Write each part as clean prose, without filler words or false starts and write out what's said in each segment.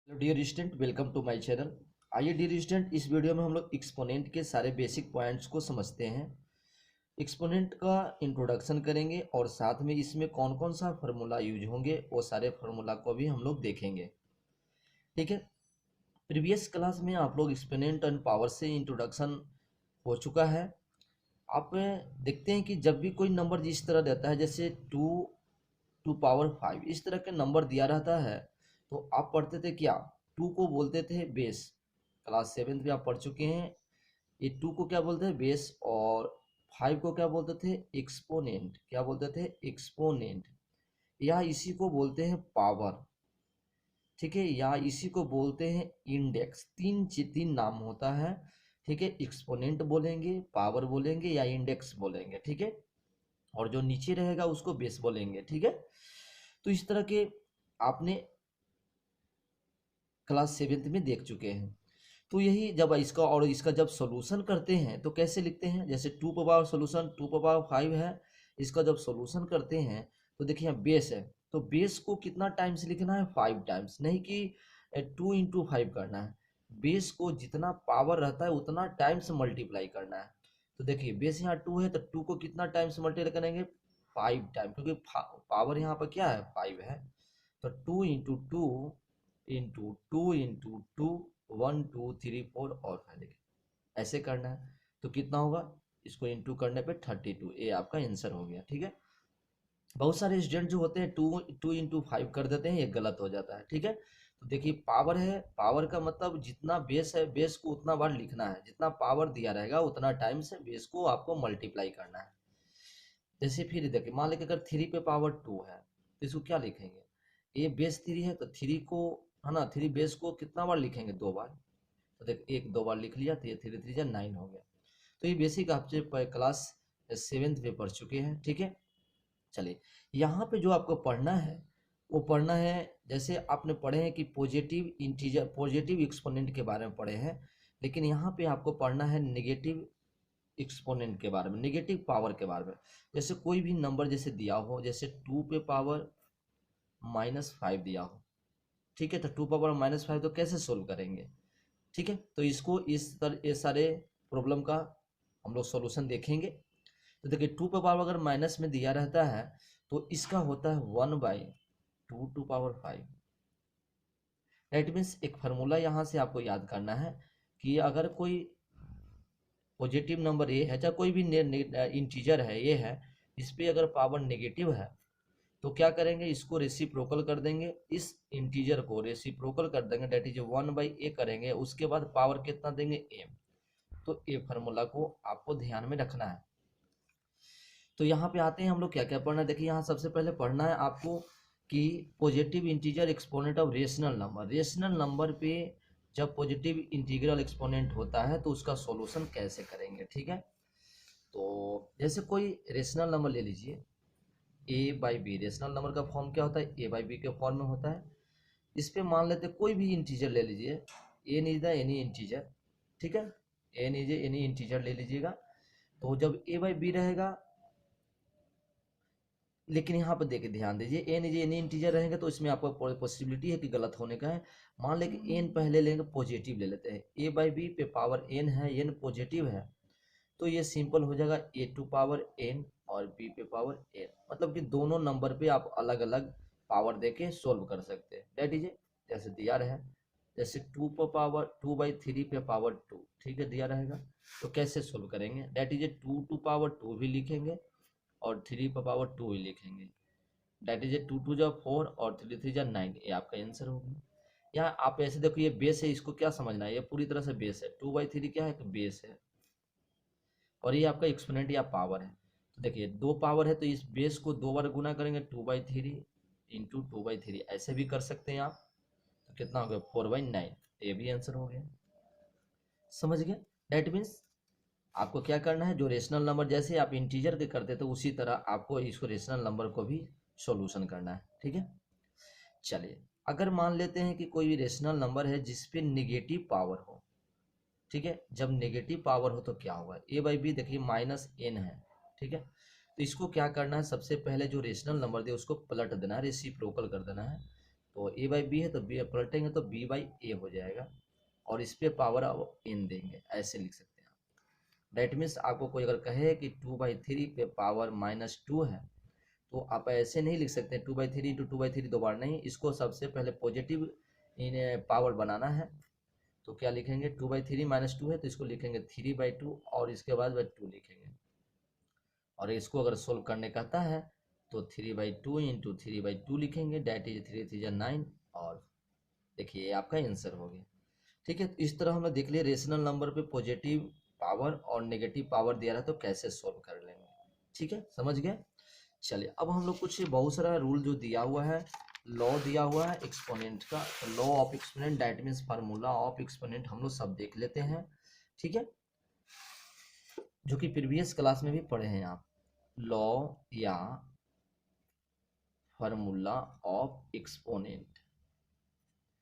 Hello dear student, welcome to my channel. आइए dear student, इस video में हम लोग एक्सपोनेंट के सारे बेसिक पॉइंट्स को समझते हैं। एक्सपोनेंट का इंट्रोडक्शन करेंगे और साथ में इसमें कौन कौन सा फार्मूला यूज होंगे वो सारे फार्मूला को भी हम लोग देखेंगे। ठीक है। प्रीवियस क्लास में आप लोग एक्सपोनेंट एंड पावर से इंट्रोडक्शन हो चुका है। आप देखते हैं कि जब भी कोई नंबर जिस तरह देता है, जैसे टू पावर 5 इस तरह के नंबर दिया रहता है, तो आप पढ़ते थे क्या? टू को बोलते थे बेस। क्लास 7th में आप पढ़ चुके हैं। ये टू को क्या बोलते हैं? बेस। और 5 को क्या बोलते थे? एक्सपोनेंट। क्या बोलते थे? एक्सपोनेंट। या इसी को बोलते हैं पावर। ठीक है। या इसी को बोलते हैं इंडेक्स। तीन नाम होता है। ठीक है। एक्सपोनेंट बोलेंगे, पावर बोलेंगे या इंडेक्स बोलेंगे। ठीक है। और जो नीचे रहेगा उसको बेस बोलेंगे। ठीक है। तो इस तरह के आपने क्लास 7th में देख चुके हैं। तो यही जब इसका जब सॉल्यूशन करते हैं तो कैसे लिखते हैं? जैसे टू पावर सॉल्यूशन 2 पावर 5 है। इसका जब सॉल्यूशन करते हैं तो देखिए यहाँ बेस है, तो बेस को कितना टाइम्स लिखना है? 5 टाइम्स। नहीं कि 2 into 5 करना है। बेस को जितना पावर रहता है उतना टाइम्स मल्टीप्लाई करना है। तो देखिए बेस यहाँ 2 है, तो 2 को कितना टाइम्स मल्टीप्लाई करेंगे? 5 टाइम, क्योंकि पावर यहाँ पर क्या है? 5 है। तो 2 into 2 into 2 into 2 1 2 3 4 और 5 देखिए ऐसे करना है। तो कितना होगा? इसको इंटू करने पे 32। ये आपका आंसर हो गया। ठीक है। बहुत सारे स्टूडेंट जो होते हैं टू टू इंटू फाइव कर देते हैं, ये गलत हो जाता है। ठीक है। तो देखिए पावर है, पावर का मतलब जितना बेस है बेस को उतना बार लिखना है, जितना पावर दिया रहेगा उतना टाइम से बेस को आपको मल्टीप्लाई करना है। जैसे फिर देखिए मान लीजिए अगर 3 पे पावर 2 है तो इसको क्या लिखेंगे? ये बेस 3 है तो 3 को, है ना, 3 बेस को कितना बार लिखेंगे? 2 बार। तो देख एक 2 बार लिख लिया तो ये 3 3 9 हो गया। तो ये बेसिक आपसे क्लास 7th में पढ़ चुके हैं। ठीक है। चलिए यहाँ पे जो आपको पढ़ना है वो पढ़ना है, जैसे आपने पढ़े हैं कि पॉजिटिव इंटीजर पॉजिटिव एक्सपोनेंट के बारे में पढ़े हैं, लेकिन यहाँ पे आपको पढ़ना है नेगेटिव एक्सपोनेंट के बारे में, नेगेटिव पावर के बारे में। जैसे कोई भी नंबर जैसे दिया हो, जैसे 2 पे पावर -5 दिया हो। ठीक है। तो 2 पावर -5 तो कैसे सोल्व करेंगे? ठीक है। तो इसको इस तरह ये सारे प्रॉब्लम का हम लोग सॉल्यूशन देखेंगे। तो देखिए 2 पे पावर अगर माइनस में दिया रहता है तो इसका होता है 1/2 टू पावर 5। दैट मीन्स एक फार्मूला यहाँ से आपको याद करना है कि अगर कोई पॉजिटिव नंबर ए है, चाहे कोई भी इंटीजर है ये है, इस पे अगर पावर नेगेटिव है तो क्या करेंगे? इसको रेसिप्रोकल कर देंगे, इस इंटीजर को रेसिप्रोकल कर देंगे, डेट इज 1/a करेंगे, उसके बाद पावर कितना देंगे? m। तो ये फार्मूला को आपको ध्यान में रखना है। तो यहाँ पे आते हैं हम लोग क्या क्या पढ़ना है। देखिए यहाँ सबसे पहले पढ़ना है आपको कि positive integer exponent of rational number. Rational number पे जब पॉजिटिव इंटीग्रल एक्सपोनेंट होता है तो उसका सॉल्यूशन कैसे करेंगे। ठीक है। तो जैसे कोई रेशनल नंबर ले लीजिए a/b। रेशनल नंबर का फॉर्म क्या होता है? a/b के फॉर्म में होता है। इस पे मान लेते कोई भी इंटीजर ले लीजिए, n is the any integer. ठीक है। एन इज एनी इंटीजर ले लीजिएगा। तो जब a/b रहेगा, लेकिन यहाँ पर देखिए ध्यान दीजिए एन इज एनी इंटीजर रहेंगे तो इसमें आपको पॉसिबिलिटी है कि गलत होने का है। मान लें कि एन पहले लेंगे, पॉजिटिव ले लेते हैं। a/b पे पावर एन है, एन पॉजिटिव है, तो ये सिंपल हो जाएगा a/n और b पे पावर n। मतलब कि दोनों नंबर पे आप अलग अलग पावर देके सोल्व कर सकते हैं। दैट इज जैसे दिया रहे, जैसे 2/3 पे पावर 2। ठीक है, दिया रहेगा तो कैसे सोल्व करेंगे? दैट इज 2 to power 2 भी लिखेंगे और 3 पे पावर 2 ही लिखेंगे। दैट इज 2 2 जा 4 और 3 3 जा 9। ये आपका आंसर होगा। यहाँ आप ऐसे देखो ये बेस है, इसको क्या समझना है? ये पूरी तरह से बेस है। 2/3 क्या है? बेस है और ये आपका एक्सपोनेंट या पावर है। तो देखिए 2 पावर है तो इस बेस को 2 बार गुना करेंगे, 2/3 into 2/3 ऐसे भी कर सकते हैं आप। तो कितना हो गया? 4/9। ये भी आंसर हो गया। समझ गए? दैट मीन्स आपको क्या करना है, जो रेशनल नंबर जैसे आप इंटीजर के करते थे उसी तरह आपको इसको रेशनल नंबर को भी सॉल्यूशन करना है। ठीक है। चलिए अगर मान लेते हैं कि कोई भी रेशनल नंबर है जिसपे नेगेटिव पावर हो। ठीक है। जब नेगेटिव पावर हो तो क्या होगा? a/b देखिए -n है। ठीक है। तो इसको क्या करना है? सबसे पहले जो रेशनल नंबर दे उसको पलट देना है, रेसिप्रोकल कर देना है। तो ए बाई बी है तो बी पलटेंगे तो बी बाई ए हो जाएगा, और इस पे पावर अब एन देंगे, ऐसे लिख सकते हैं आप। डेट मीन्स आपको कोई अगर कहे कि 2/3 पे पावर -2 है, तो आप ऐसे नहीं लिख सकते 2/3 इंटू 2/3 दो बार नहीं, इसको सबसे पहले पॉजिटिव इन पावर बनाना है। तो क्या लिखेंगे 2/3 -2 है तो इसको लिखेंगे 3/2 और इसके बाद 2 लिखेंगे। और इसको अगर सोल्व करने कहता है तो 3/2 इंटू 3/2 लिखेंगे, डेट इज 3 3 9, और देखिए आपका आंसर हो गया। ठीक है, तो इस तरह हमने देख लिया रेशनल नंबर पे पॉजिटिव पावर और नेगेटिव पावर दिया रहा तो कैसे सोल्व कर लेंगे। ठीक है, समझ गए। चलिए अब हम लोग कुछ बहुत सारा रूल जो दिया हुआ है, लॉ दिया हुआ है एक्सपोनेंट का, law of exponent that means formula of exponent हम लोग सब देख लेते हैं। ठीक है, जो कि प्रीवियस क्लास में भी पढ़े हैं आप, लॉ या फार्मूला ऑफ एक्सपोनेंट।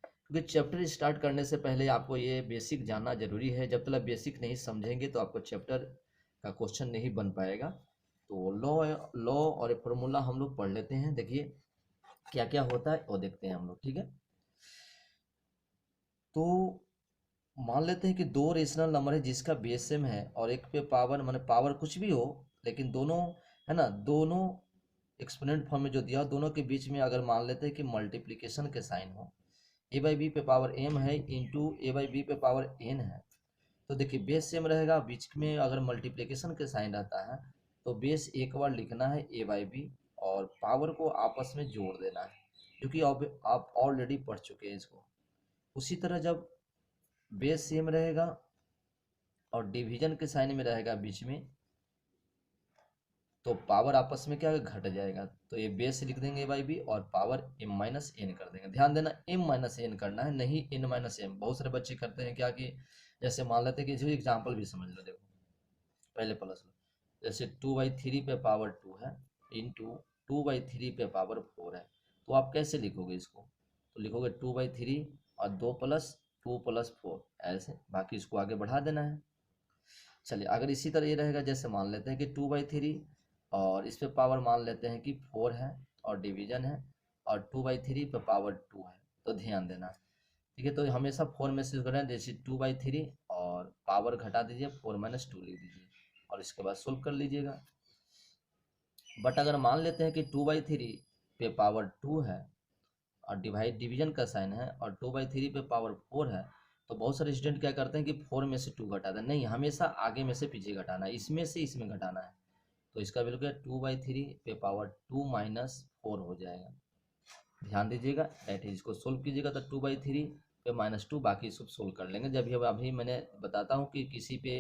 क्योंकि चैप्टर स्टार्ट करने से पहले आपको ये बेसिक जानना जरूरी है, जब तक बेसिक नहीं समझेंगे तो आपको चैप्टर का क्वेश्चन नहीं बन पाएगा। तो लॉ और फार्मूला हम लोग पढ़ लेते हैं, देखिए क्या क्या होता है वो देखते हैं हम लोग। ठीक है, तो मान लेते हैं कि दो रेशनल नंबर है जिसका बेस सेम है और एक पे पावर माने पावर कुछ भी हो, लेकिन दोनों है ना, दोनों एक्सपोनेंट फॉर्म में जो दिया हो दोनों के बीच में अगर मान लेते हैं कि मल्टीप्लिकेशन के साइन हो, ए बाई बी पे पावर एम है इंटू ए बाई बी पे पावर एन है, तो देखिए बेस सेम रहेगा, बीच में अगर मल्टीप्लिकेशन के साइन रहता है तो बेस एक बार लिखना है ए बाई बी और पावर को आपस में जोड़ देना है, जो कि आप ऑलरेडी पढ़ चुके हैं इसको। उसी तरह जब बेस सेम रहेगा और डिवीजन के साइन में रहेगा बीच में, तो पावर आपस में क्या घट जाएगा, तो ये बेस लिख देंगे बाई बी और पावर m माइनस एन कर देंगे। ध्यान देना m माइनस एन करना है, नहीं n माइनस एम। बहुत सारे बच्चे करते हैं क्या कि जैसे मान लेते हैं कि जो एग्जाम्पल भी समझ लो, देखो पहले प्लस लो, जैसे 2/3 पे पावर 2 है इंटू 2/3 पे पावर 4 है, तो आप कैसे लिखोगे इसको, तो लिखोगे 2/3 और 2 प्लस 2 प्लस 4 ऐसे, बाकी इसको आगे बढ़ा देना है। चलिए अगर इसी तरह ये रहेगा, जैसे मान लेते हैं कि 2/3 और इस पे पावर मान लेते हैं कि 4 है और डिवीजन है और 2/3 पे पावर 2 है, तो ध्यान देना। ठीक है, तो हमेशा 4 में से करें, जैसे 2/3 और पावर घटा दीजिए 4 - 2 लिख दीजिए और इसके बाद सोल्व कर लीजिएगा। बट अगर मान लेते हैं कि 2/3 पे पावर 2 है और डिवीजन का साइन है और 2/3 पे पावर 4 है, तो बहुत सारे स्टूडेंट क्या करते हैं कि 4 में से 2 घटा दें, नहीं हमेशा आगे में से पीछे घटाना है, इसमें से इसमें घटाना है। तो इसका वैल्यू क्या 2/3 पे पावर 2 माइनस 4 हो जाएगा। ध्यान दीजिएगा, दैट इज इसको सोल्व कीजिएगा तो 2/3 पे -2, बाकी सब सोल्व कर लेंगे। जब ये अभी मैंने बताता हूँ कि किसी पे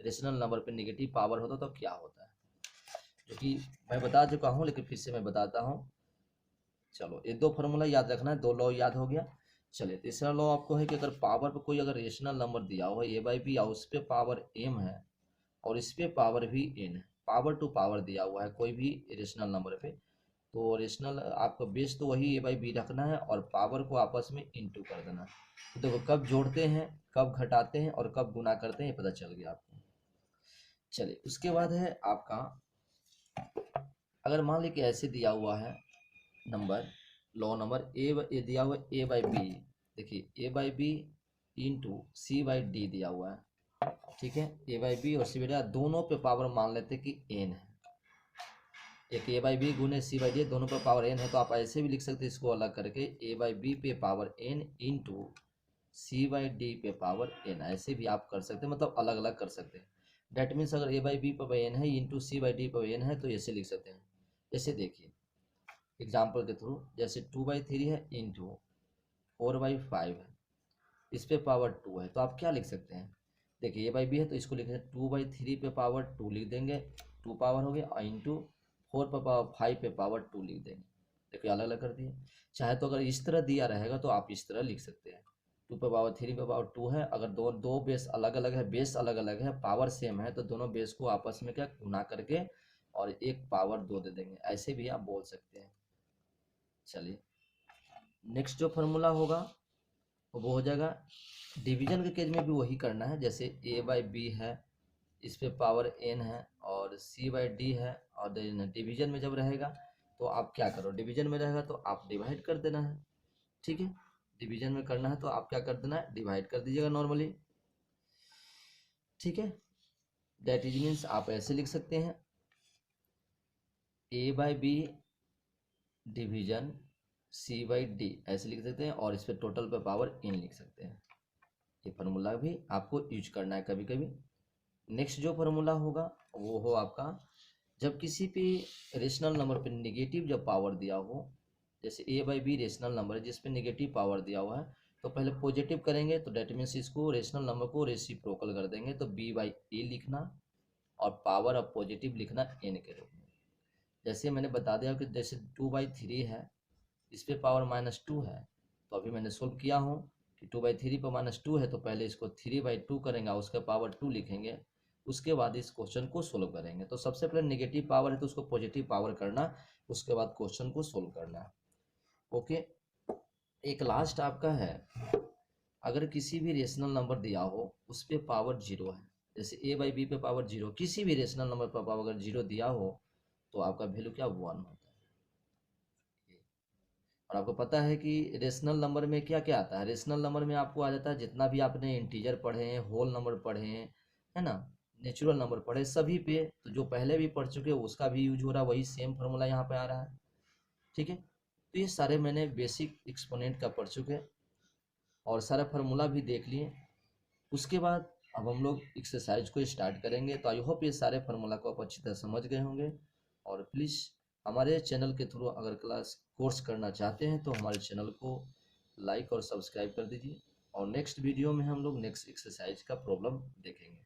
रेशनल नंबर पे नेगेटिव पावर होता तो क्या होता है, जो कि मैं बता चुका हूँ लेकिन फिर से मैं बताता हूँ। चलो ये दो फार्मूला याद रखना है, दो लॉ याद हो गया। चलिए तीसरा लॉ आपको है कि अगर पावर पे कोई अगर रेशनल नंबर दिया हो ए बाई बी या उस पे पावर एम है और इस पे पावर भी एन है, पावर टू पावर दिया हुआ है कोई भी रेशनल नंबर पे, तो रेशनल आपका बेस तो वही ए बाई बी रखना है और पावर को आपस में इंटू कर देना है। तो देखो कब जोड़ते हैं, कब घटाते हैं और कब गुना करते हैं ये पता चल गया आपको। चलिए उसके बाद है आपका, अगर मान ली कि ऐसे दिया हुआ है नंबर, लॉ नंबर ए दिया हुआ है ए बाई बी, देखिए A by B into C by D दिया हुआ है। ठीक है, ए बाई बी और सी बाई डी दोनों पे पावर मान लेते हैं कि एन है, एक ए बाई बी गुने सी बाई डी दोनों पे पावर एन है, तो आप ऐसे भी लिख सकते हैं इसको अलग करके ए बाई बी पे power n into C by d पे पावर एन, ऐसे भी आप कर सकते हैं, मतलब अलग अलग कर सकते हैं। डेट मीन्स अगर ए बाई बी पे एन है इंटू सी बाई डी पे एन है तो ऐसे लिख सकते हैं। जैसे देखिए एग्जाम्पल के थ्रू, जैसे 2/3 है इंटू 4/5 है, इस पे पावर 2 है, तो आप क्या लिख सकते हैं, देखिए ए बाई बी है तो इसको लिखेंगे 2/3 पे पावर 2 लिख देंगे, 2 पावर हो गया, और इंटू 4 पे पावर 5 पे पावर 2 लिख देंगे। देखिए अलग अलग कर दिए। चाहे तो अगर इस तरह दिया रहेगा तो आप इस तरह लिख सकते हैं 2 पे पावर 3 पे पावर 2 है, अगर दो दो बेस अलग अलग है, बेस अलग अलग है, पावर सेम है, तो दोनों बेस को आपस में क्या गुना करके और एक पावर 2 दे देंगे, ऐसे भी आप बोल सकते हैं। चलिए नेक्स्ट जो फार्मूला होगा वो हो जाएगा, डिवीजन के केस में भी वही करना है, जैसे ए बाई बी है, इस पे पावर एन है और सी बाई डी है, और डिवीजन में जब रहेगा तो आप क्या करो, डिवीजन में रहेगा तो आप डिवाइड कर देना है। ठीक है, डिवीजन में करना है तो आप क्या कर देना है, डिवाइड कर दीजिएगा नॉर्मली। ठीक है, दैट इज मीन्स आप ऐसे लिख सकते हैं A by B division C by D, ऐसे लिख सकते हैं, और इस पर टोटल पे पावर इन लिख सकते हैं। ये फार्मूला भी आपको यूज करना है कभी कभी। नेक्स्ट जो फार्मूला होगा वो हो आपका, जब किसी पे रेशनल नंबर पे नेगेटिव जब पावर दिया हो, जैसे ए बाई बी रेशनल नंबर है जिसपे नेगेटिव पावर दिया हुआ है, तो पहले पॉजिटिव करेंगे तो डेट मीन्स इसको रेशनल नंबर को रेसिप्रोकल कर देंगे, तो बी बाई ए लिखना और पावर ऑफ पॉजिटिव लिखना एन के रूप में। जैसे मैंने बता दिया कि जैसे 2/3 है, इस पे पावर -2 है, तो अभी मैंने सोल्व किया हूँ कि 2/3 पर -2 है, तो पहले इसको 3/2 करेंगे, उसके पावर 2 लिखेंगे, उसके बाद इस क्वेश्चन को सोल्व करेंगे। तो सबसे पहले नेगेटिव पावर है तो उसको पॉजिटिव पावर करना, उसके बाद क्वेश्चन को सोल्व करना। ओके, एक लास्ट आपका है, अगर किसी भी रेशनल नंबर दिया हो उस पे पावर 0 है, जैसे ए बाई बी पे पावर 0, किसी भी रेशनल नंबर पर पावर अगर 0 दिया हो तो आपका वैल्यू क्या 1 होता है। और आपको पता है कि रेशनल नंबर में क्या क्या आता है, रेशनल नंबर में आपको आ जाता है जितना भी आपने इंटीजर पढ़े हैं, होल नंबर पढ़े हैं, है ना, नेचुरल नंबर पढ़े, सभी पे तो जो पहले भी पढ़ चुके हैं उसका भी यूज हो रहा है, वही सेम फार्मूला यहाँ पे आ रहा है। ठीक है, तो ये सारे मैंने बेसिक एक्सपोनेंट का पढ़ चुके हैं और सारा फार्मूला भी देख लिए। उसके बाद अब हम लोग एक्सरसाइज को स्टार्ट करेंगे। तो आई होप ये सारे फार्मूला को आप अच्छी तरह समझ गए होंगे, और प्लीज़ हमारे चैनल के थ्रू अगर क्लास कोर्स करना चाहते हैं तो हमारे चैनल को लाइक और सब्सक्राइब कर दीजिए, और नेक्स्ट वीडियो में हम लोग नेक्स्ट एक्सरसाइज का प्रॉब्लम देखेंगे।